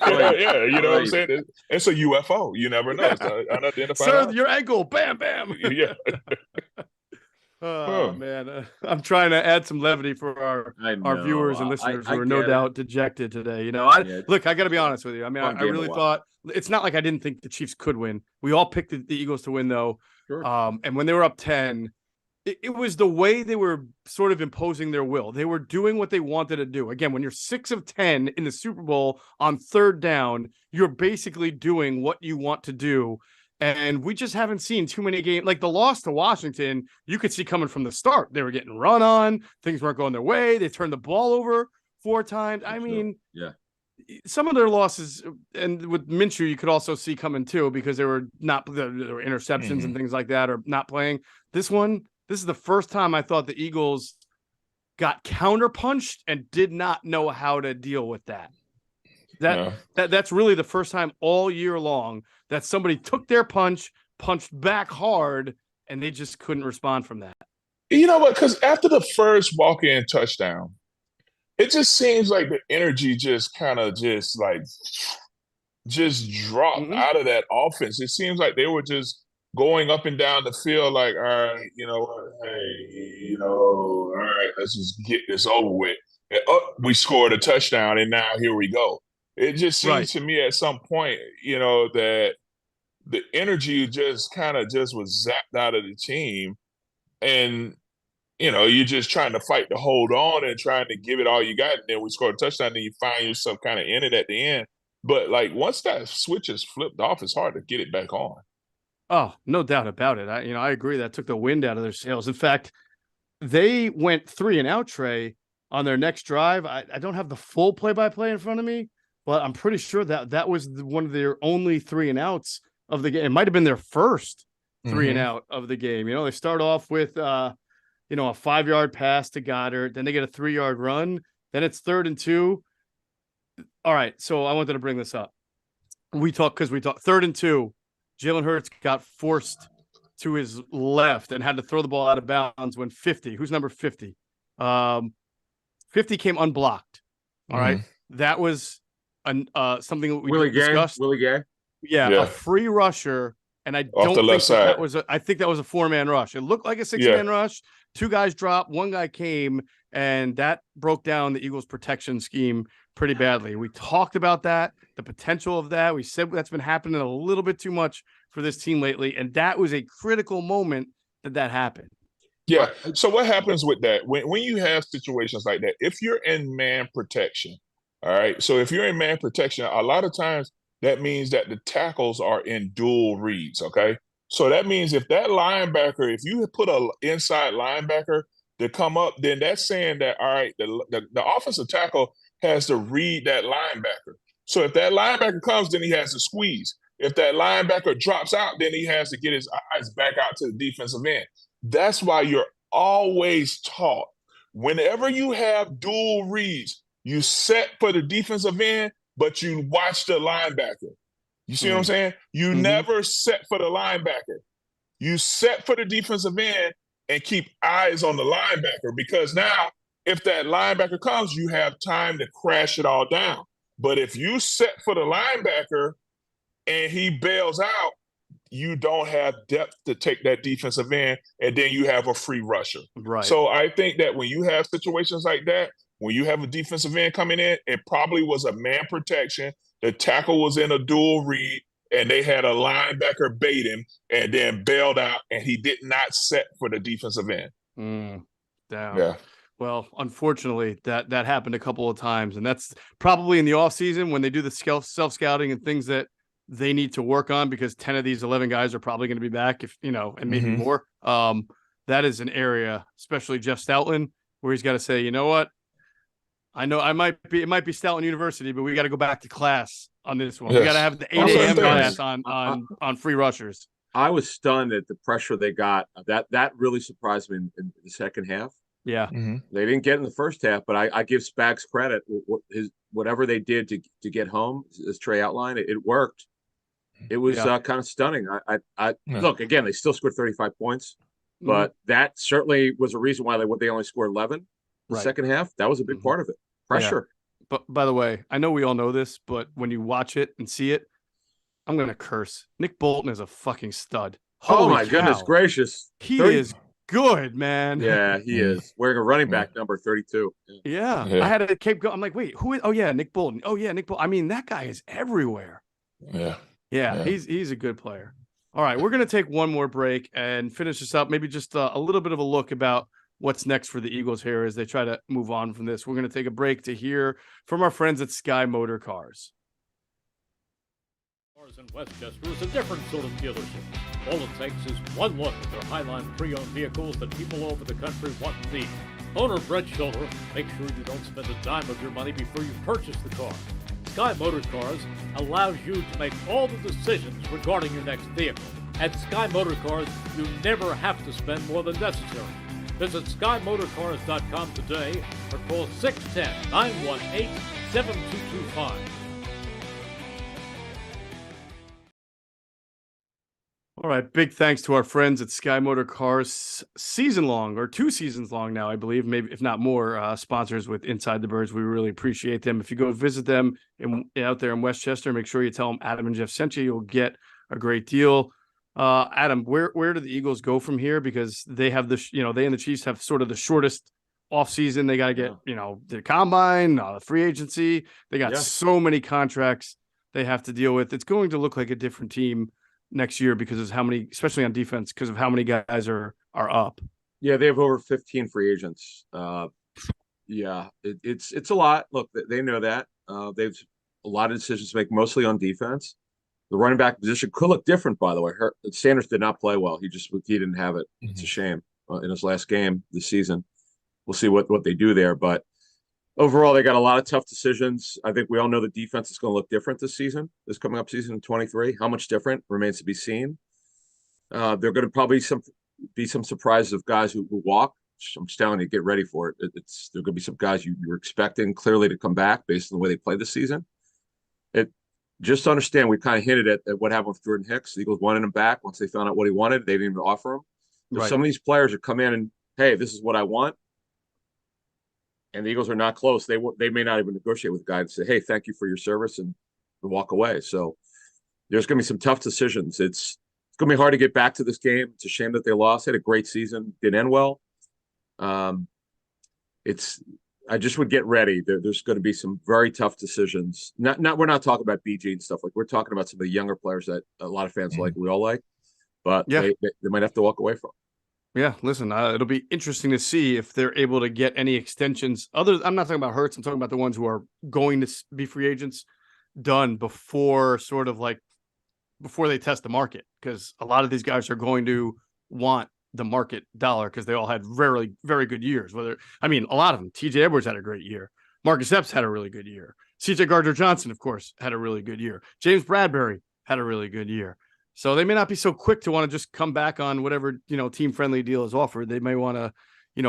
Yeah, you know what I'm saying? It's a UFO. You never know. It's unidentified. Sir, your ankle. Bam, bam. Yeah. Oh man, I'm trying to add some levity for our viewers and listeners who are no doubt dejected today. Look, I got to be honest with you. I mean, I really thought, it's not like I didn't think the Chiefs could win. We all picked the Eagles to win, though. Sure. And when they were up 10, it was the way they were sort of imposing their will. They were doing what they wanted to do. Again, when you're 6 of 10 in the Super Bowl on 3rd down, you're basically doing what you want to do. And we just haven't seen too many games. Like the loss to Washington, you could see coming from the start. They were getting run on. Things weren't going their way. They turned the ball over 4 times. I mean, some of their losses, and with Minshew, you could also see coming too, because there were interceptions and things like that, or not playing. This is the first time I thought the Eagles got counterpunched and did not know how to deal with that. That's really the first time all year long that somebody took their punched back hard, and they just couldn't respond from that. You know what? Because after the first walk-in touchdown, it just seems like the energy just kind of just dropped out of that offense. It seems like they were just going up and down the field like, all right, all right, let's just get this over with. And, we scored a touchdown, and now here we go. It just seems to me at some point, that the energy just kind of was zapped out of the team. And, you're just trying to fight to hold on and trying to give it all you got. And then we scored a touchdown, and you find yourself kind of in it at the end. But, like, once that switch is flipped off, it's hard to get it back on. Oh, no doubt about it. I agree. That took the wind out of their sails. In fact, they went 3-and-out, Trey, on their next drive. I don't have the full play-by-play in front of me, but I'm pretty sure that was one of their only 3-and-outs of the game. It might have been their first 3-and-out of the game. They start off with, a 5-yard pass to Goddard. Then they get a 3-yard run. Then it's 3rd and 2. All right, so I wanted to bring this up. We talked 3rd and 2. Jalen Hurts got forced to his left and had to throw the ball out of bounds when 50. Who's number 50? 50 came unblocked. All right, that was something we discussed. Willie Gay. Yeah, a free rusher, and I don't think that was I think that was a 4-man rush. It looked like a 6-man rush. 2 guys dropped, 1 guy came, and that broke down the Eagles' protection scheme pretty badly. We talked about that, the potential of that. We said that's been happening a little bit too much for this team lately, and that was a critical moment that happened. Yeah. So what happens with that? When you have situations like that, if you're in man protection, all right, so if you're in man protection, a lot of times that means that the tackles are in dual reads, okay? So that means if that linebacker, if you put a inside linebacker to come up, then that's saying that, all right, the offensive tackle has to read that linebacker. So if that linebacker comes, then he has to squeeze. If that linebacker drops out, then he has to get his eyes back out to the defensive end. That's why you're always taught, whenever you have dual reads, you set for the defensive end, but you watch the linebacker. You see what I'm saying? You never set for the linebacker. You set for the defensive end and keep eyes on the linebacker, because now if that linebacker comes, you have time to crash it all down. But if you set for the linebacker and he bails out, you don't have depth to take that defensive end, and then you have a free rusher. Right. So I think that when you have situations like that, when you have a defensive end coming in, it probably was a man protection. The tackle was in a dual read, and they had a linebacker bait him and then bailed out, and he did not set for the defensive end. Down. Yeah. Well, unfortunately, that happened a couple of times, and that's probably in the offseason when they do the self-scouting and things that they need to work on, because 10 of these 11 guys are probably going to be back, if and maybe more. That is an area, especially Jeff Stoutland, where he's got to say, you know what? I know it might be Stoutland University, but we got to go back to class on this one. Yes. We got to have the 8 a.m. class on free rushers. I was stunned at the pressure they got. That really surprised me in the second half. Yeah. They didn't get in the first half, but I give Spags credit. Whatever they did to get home, as Trey outlined, it worked. It was kind of stunning. Look, again, they still scored 35 points, but that certainly was a reason why they only scored 11 the second half. That was a big part of it. Pressure. Yeah. But by the way, I know we all know this, but when you watch it and see it, I'm going to curse. Nick Bolton is a fucking stud. Holy cow. Goodness gracious. He is good, man. Yeah, he is. Wearing a running back number 32. Yeah. I had to keep going. I'm like, wait, who is? Oh, yeah, Nick Bolton. Oh, yeah, Nick Bolton. I mean, that guy is everywhere. Yeah, he's a good player. All right, we're going to take one more break and finish this up. Maybe just a little bit of a look about what's next for the Eagles here as they try to move on from this. We're going to take a break to hear from our friends at Sky Motor Cars. In Westchester is a different sort of dealership. All it takes is one look at their Highline pre-owned vehicles that people all over the country want and need. Owner Brett Schulter, make sure you don't spend a dime of your money before you purchase the car. Sky Motor Cars allows you to make all the decisions regarding your next vehicle. At Sky Motor Cars, you never have to spend more than necessary. Visit SkyMotorCars.com today or call 610-918-7225. All right, big thanks to our friends at Sky Motor Cars, season-long, or 2 seasons long now, I believe, maybe if not more, sponsors with Inside the Birds. We really appreciate them. If you go visit them out there in Westchester, make sure you tell them Adam and Jeff sent you. You'll get a great deal. Adam, where do the Eagles go from here? Because they have they and the Chiefs have sort of the shortest offseason. They got to get, the combine, the free agency. They got so many contracts they have to deal with. It's going to look like a different team next year because of how many, especially on defense, because of how many guys are up. Yeah, they have over 15 free agents. It's a lot. Look, they know that. They've a lot of decisions to make, mostly on defense. The running back position could look different, by the way. Sanders did not play well. He didn't have it. It's a shame in his last game this season. We'll see what they do there. But overall, they got a lot of tough decisions. I think we all know the defense is going to look different this coming up season in 23. How much different remains to be seen. There are going to probably be some surprises of guys who walk. I'm just telling you, get ready for it. There are going to be some guys you're expecting clearly to come back based on the way they play this season. Just to understand, we kind of hinted at what happened with Jordan Hicks. The Eagles wanted him back. Once they found out what he wanted, they didn't even offer him. Right. Some of these players that come in and, hey, this is what I want. And the Eagles are not close. They may not even negotiate with the guy and say, hey, thank you for your service and walk away. So there's going to be some tough decisions. It's going to be hard to get back to this game. It's a shame that they lost. They had a great season. Didn't end well. I just would get ready. There's going to be some very tough decisions. We're not talking about BG and stuff. Like, we're talking about some of the younger players that a lot of fans like, we all like, but they might have to walk away from. Yeah, listen, it'll be interesting to see if they're able to get any extensions. I'm not talking about Hurts. I'm talking about the ones who are going to be free agents done before they test the market, because a lot of these guys are going to want the market dollar because they all had very, very good years. A lot of them. TJ Edwards had a great year. Marcus Epps had a really good year. CJ Gardner-Johnson, of course, had a really good year. James Bradbury had a really good year. So they may not be so quick to want to just come back on whatever, team-friendly deal is offered. They may want to,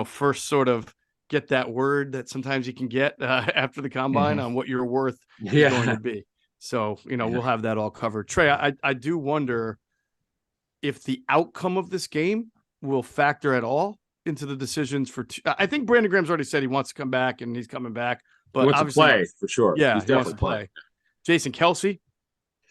first sort of get that word that sometimes you can get after the combine on what your worth is going to be. So, we'll have that all covered. Trey, I do wonder if the outcome of this game will factor at all into the decisions for I think Brandon Graham's already said he wants to come back and he's coming back, but he wants obviously to play for sure. Yeah, he's definitely play. Jason Kelsey,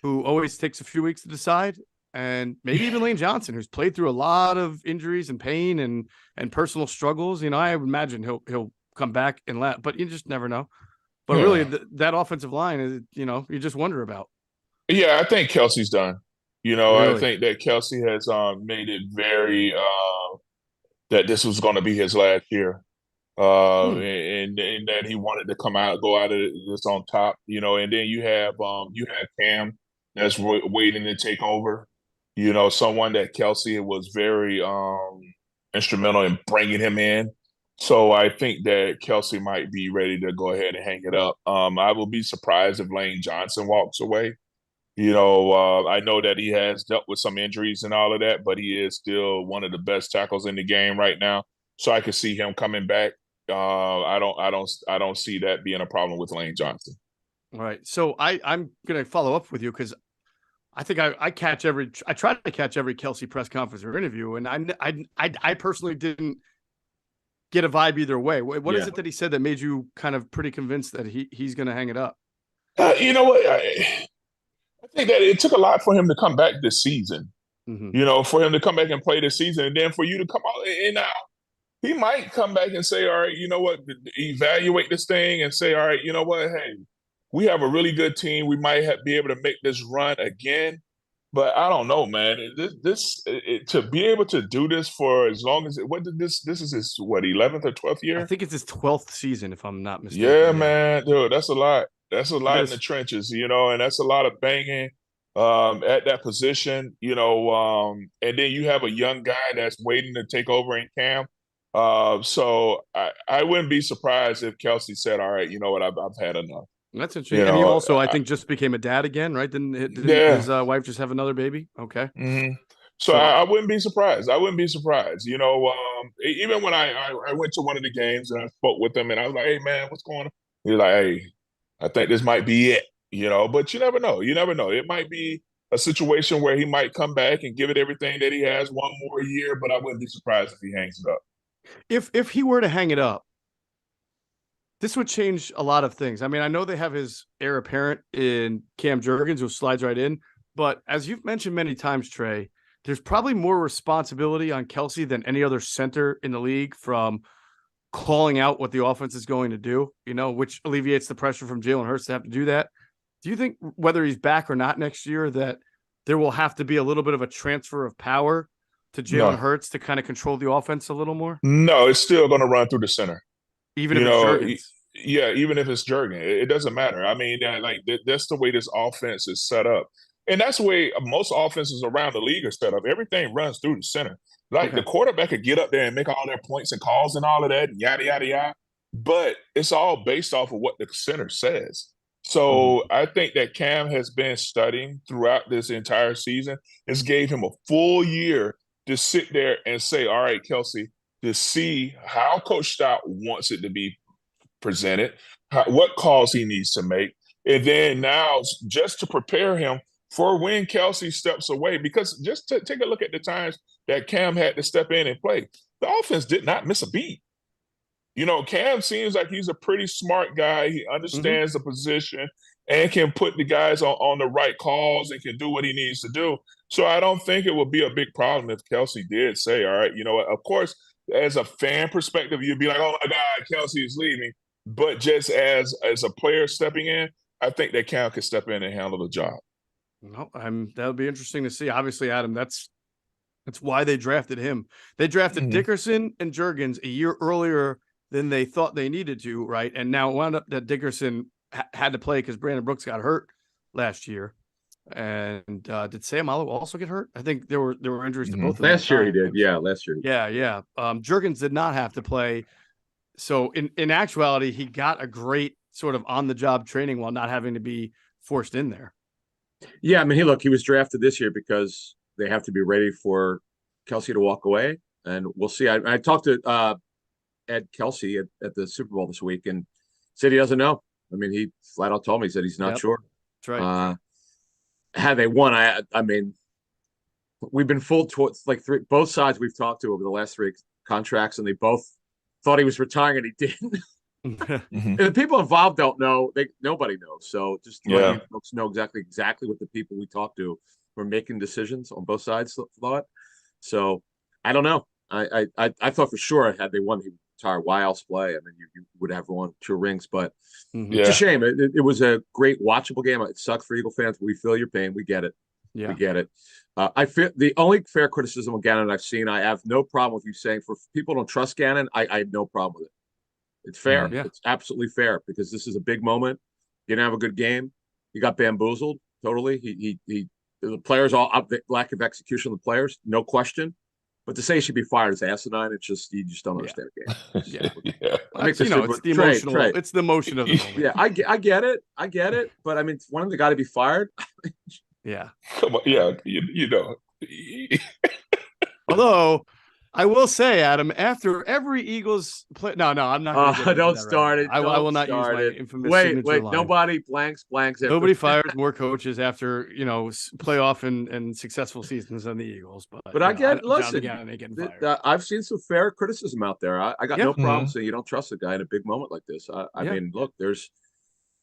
who always takes a few weeks to decide, and maybe even Lane Johnson, who's played through a lot of injuries and pain and personal struggles. I imagine he'll come back and but you just never know. But really, that offensive line is, you just wonder about. Yeah, I think Kelsey's done. I Really? think that Kelsey has made it very that this was going to be his last year, and that he wanted to go out of this on top. And then you have Cam that's waiting to take over. Someone that Kelsey was very instrumental in bringing him in. So I think that Kelsey might be ready to go ahead and hang it up. I will be surprised if Lane Johnson walks away. I know that he has dealt with some injuries and all of that, but he is still one of the best tackles in the game right now. So I could see him coming back. I don't see that being a problem with Lane Johnson. All right. So I'm going to follow up with you because I think I try to catch every Kelsey press conference or interview, and I personally didn't get a vibe either way. What is it that he said that made you kind of pretty convinced that he's going to hang it up? You know what? I think that it took a lot for him to come back this season. For him to come back and play this season, and then for you to come out and now he might come back and say, all right, you know what, evaluate this thing and say, all right, you know what, hey, we have a really good team. We might be able to make this run again. But I don't know, man. To be able to do this for as long as this is his 11th or 12th year? I think it's his 12th season, if I'm not mistaken. Yeah, man, dude, that's a lot. That's a lot in the trenches, and that's a lot of banging at that position, and then you have a young guy that's waiting to take over in Cam. So I wouldn't be surprised if Kelsey said, all right, you know what, I've had enough. That's interesting. And he also, I think, just became a dad again, right? Didn't his wife just have another baby? Okay. Mm-hmm. So I wouldn't be surprised. Even when I went to one of the games and I spoke with him and I was like, hey, man, what's going on? He's like, hey, I think this might be it, but you never know. It might be a situation where he might come back and give it everything that he has one more year, but I wouldn't be surprised if he hangs it up. If he were to hang it up, this would change a lot of things. I mean, I know they have his heir apparent in Cam Jurgens, who slides right in, but as you've mentioned many times, Trey, there's probably more responsibility on Kelsey than any other center in the league, from calling out what the offense is going to do, which alleviates the pressure from Jalen Hurts to have to do that. Do you think, whether he's back or not next year, that there will have to be a little bit of a transfer of power to Jalen Hurts to kind of control the offense a little more? No, it's still going to run through the center. Even if it's Jurgens? Yeah, even if it's Jurgens, it doesn't matter. I mean, that's the way this offense is set up. And that's the way most offenses around the league are set up. Everything runs through the center. The quarterback could get up there and make all their points and calls and all of that, and yada, yada, yada. But it's all based off of what the center says. So I think that Cam has been studying throughout this entire season. It's gave him a full year to sit there and say, all right, Kelsey, to see how Coach Stout wants it to be presented, what calls he needs to make. And then now just to prepare him for when Kelsey steps away, because just to take a look at the times that Cam had to step in and play, the offense did not miss a beat. Cam seems like he's a pretty smart guy. He understands the position and can put the guys on the right calls and can do what he needs to do. So I don't think it would be a big problem if Kelsey did say, all right, of course, as a fan perspective, you'd be like, oh my God, Kelsey is leaving. But just as a player stepping in, I think that Cam could step in and handle the job. No, that'll be interesting to see. Obviously, Adam, that's why they drafted him. They drafted Dickerson and Jurgens a year earlier than they thought they needed to, right? And now it wound up that Dickerson had to play because Brandon Brooks got hurt last year. And did Sam Allo also get hurt? I think there were injuries to both of them. Last year he did. Yeah, last year. Yeah. Jurgens did not have to play. So in actuality, he got a great sort of on-the-job training while not having to be forced in there. Yeah, I mean, he was drafted this year because they have to be ready for Kelsey to walk away, and we'll see. I talked to Ed Kelsey at the Super Bowl this week and said he doesn't know. I mean, he flat out told me, he said he's not sure. That's right. Had they won, I mean, we've been fooled towards both sides we've talked to over the last 3 contracts, and they both thought he was retiring and he didn't. And the people involved don't know. Nobody knows. So just letting folks know exactly what the people we talked to were making decisions on both sides thought. So I don't know. I thought for sure had they won, he retire. Why else play? I mean, you would have won 2 rings, but Mhm. it's a shame. It was a great watchable game. It sucks for Eagle fans. We feel your pain. We get it. Yeah. We get it. I feel the only fair criticism of Gannon I've seen, I have no problem with you saying for people who don't trust Gannon, I have no problem with it. It's fair. Yeah. It's absolutely fair because this is a big moment. You didn't have a good game. You got bamboozled totally. The players all up, lack of execution of the players, no question. But to say he should be fired is asinine. It's just you just don't understand the game. Yeah. I make It's, it's the emotional. Trey. It's the emotion of the moment. Yeah, I get it. But I mean, one of the got to be fired. Yeah. Come on, yeah, you know. Although I will say, Adam, after every Eagles play, no, I'm not. Gonna get into Don't that start right it. now. I will not use my infamous. Wait. line. Nobody blanks. Nobody fires more coaches after playoff and successful seasons on the Eagles. But I get. Listen, getting fired. I've seen some fair criticism out there. I got no problem saying you don't trust a guy in a big moment like this. I mean, look,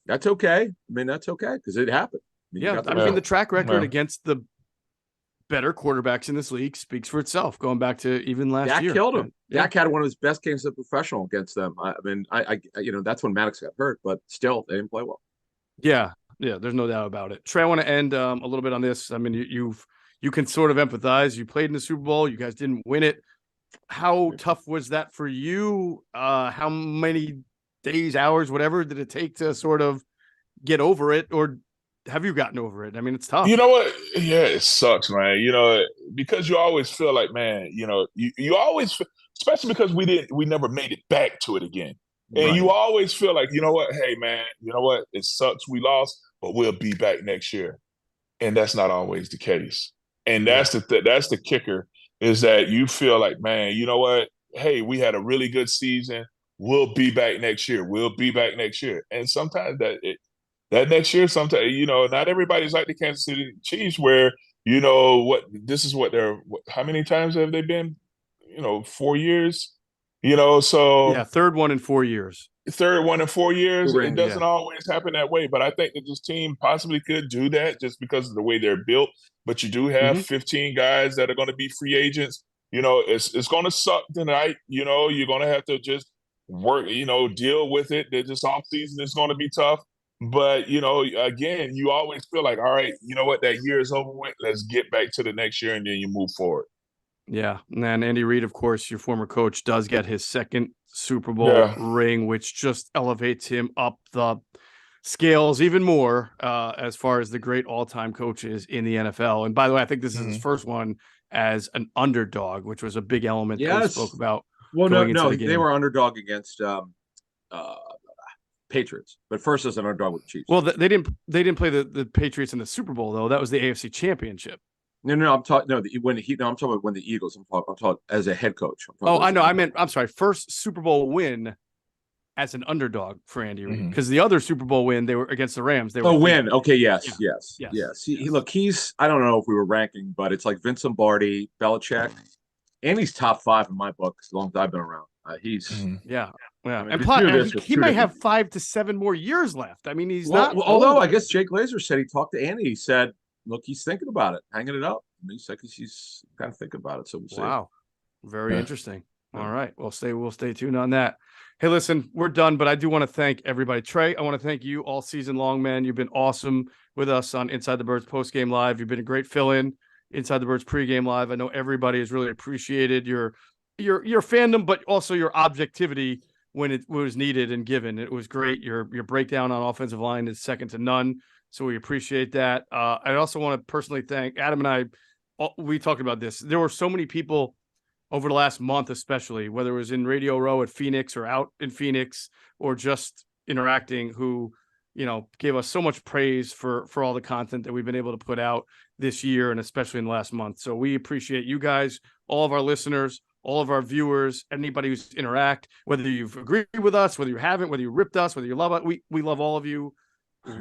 that's okay. I mean, that's okay because it happened. I mean, the track record against the better quarterbacks in this league speaks for itself. Going back to even last year, Dak killed him. Dak had one of his best games as a professional against them. I mean, I that's when Maddox got hurt, but still they didn't play well. Yeah, there's no doubt about it. Trey, I want to end a little bit on this. I mean, you can sort of empathize. You played in the Super Bowl. You guys didn't win it. How tough was that for you? How many days, hours, whatever did it take to sort of get over it, or have you gotten over it? I mean, it's tough. You know what? Yeah, it sucks, man. Because you always feel like, man, you always, especially because we never made it back to it again. And you always feel like, you know what? Hey, man, you know what? It sucks we lost, but we'll be back next year. And that's not always the case. And that's the kicker is that you feel like, man, you know what? Hey, we had a really good season. We'll be back next year. We'll be back next year. And sometimes that next year, sometimes, not everybody's like the Kansas City Chiefs where, how many times have they been? 4 years, so. Yeah, third one in 4 years. Third one in 4 years. It doesn't always happen that way, but I think that this team possibly could do that just because of the way they're built. But you do have 15 guys that are going to be free agents. It's going to suck tonight. You're going to have to just work, deal with it. This offseason is going to be tough. But, again, you always feel like, all right, you know what, that year is over with. Let's get back to the next year, and then you move forward. Yeah. And Andy Reid, of course, your former coach, does get his second Super Bowl ring, which just elevates him up the scales even more as far as the great all-time coaches in the NFL. And by the way, I think this is his first one as an underdog, which was a big element that we spoke about. Well, no, they were underdog against Patriots, but first as an underdog with the Chiefs. Well, they didn't play the Patriots in the Super Bowl though. That was the AFC Championship. No, I'm talking. No, I'm talking about when the Eagles. I'm talking as a head coach. I know. I'm sorry. First Super Bowl win as an underdog for Andy Reid, because the other Super Bowl win, they were against the Rams. They were win. Okay, yes. Look, he's. I don't know if we were ranking, but it's like Vince Lombardi, Belichick, and he's top 5 in my book as long as I've been around. He's yeah. I mean, and plus, he may have 5 to 7 more years left. I mean, he's not. Although I guess Jake Glazer said he talked to Andy. He said, "Look, he's thinking about it, hanging it up." And he said he's kind of thinking about it. So we'll see. Wow, very interesting. All right, we'll stay tuned on that. Hey, listen, we're done, but I do want to thank everybody. Trey, I want to thank you all season long, man. You've been awesome with us on Inside the Birds Postgame Live. You've been a great fill-in Inside the Birds Pregame Live. I know everybody has really appreciated your fandom, but also your objectivity when it was needed and given. It was great. Your breakdown on offensive line is second to none, so we appreciate that. I also want to personally thank Adam and I. We talked about this. There were so many people over the last month, especially whether it was in Radio Row at Phoenix or out in Phoenix or just interacting, who gave us so much praise for all the content that we've been able to put out this year and especially in the last month. So we appreciate you guys, all of our listeners, all of our viewers, anybody who's interact, whether you've agreed with us, whether you haven't, whether you ripped us, whether you love it. We love all of you.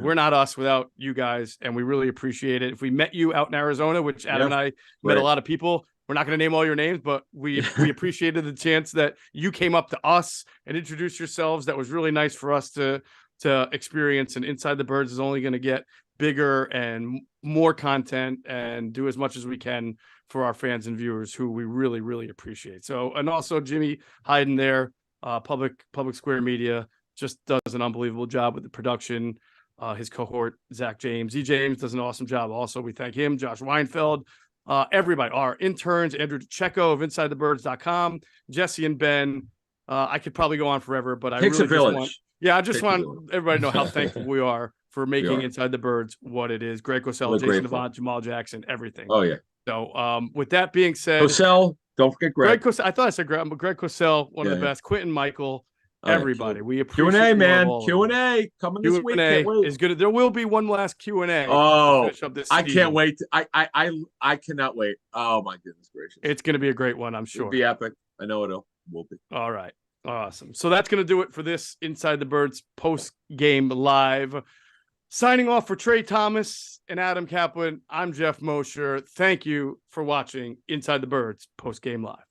We're not us without you guys, and we really appreciate it. If we met you out in Arizona, which Adam and I met a lot of people, we're not going to name all your names, but we appreciated the chance that you came up to us and introduced yourselves. That was really nice for us to experience. And Inside the Birds is only going to get bigger and more content and do as much as we can for our fans and viewers, who we really, really appreciate. So, and also Jimmy Hyden there Public Square Media, just does an unbelievable job with the production. His cohort, Zach James. James does an awesome job. Also, we thank him, Josh Weinfeld, everybody, our interns, Andrew DeCecco of InsideTheBirds.com, Jesse and Ben. I could probably go on forever, but I Takes really a village. I just want everybody to know how thankful we are for making are. Inside the Birds what it is. Greg Cosell, We're Jason grateful. Avant, Jamal Jackson, everything. Oh, yeah. So with that being said, Cosell, don't forget Greg. Cosell, I thought I said Greg, but Greg Cosell, one of the Yeah. best. Quentin Michael, Oh, yeah. everybody. We appreciate Q&A, you man. all of Q&A coming this week. Q&A Can't wait. is good. There will be one last Q&A. to Oh, finish up this I season. can't wait. I cannot wait. Oh, my goodness gracious. It's going to be a great one, I'm sure. It'll be epic. I know will be. All right. Awesome. So that's going to do it for this Inside the Birds post-game live. Signing off for Trey Thomas and Adam Caplan, I'm Geoff Mosher. Thank you for watching Inside the Birds post-game live.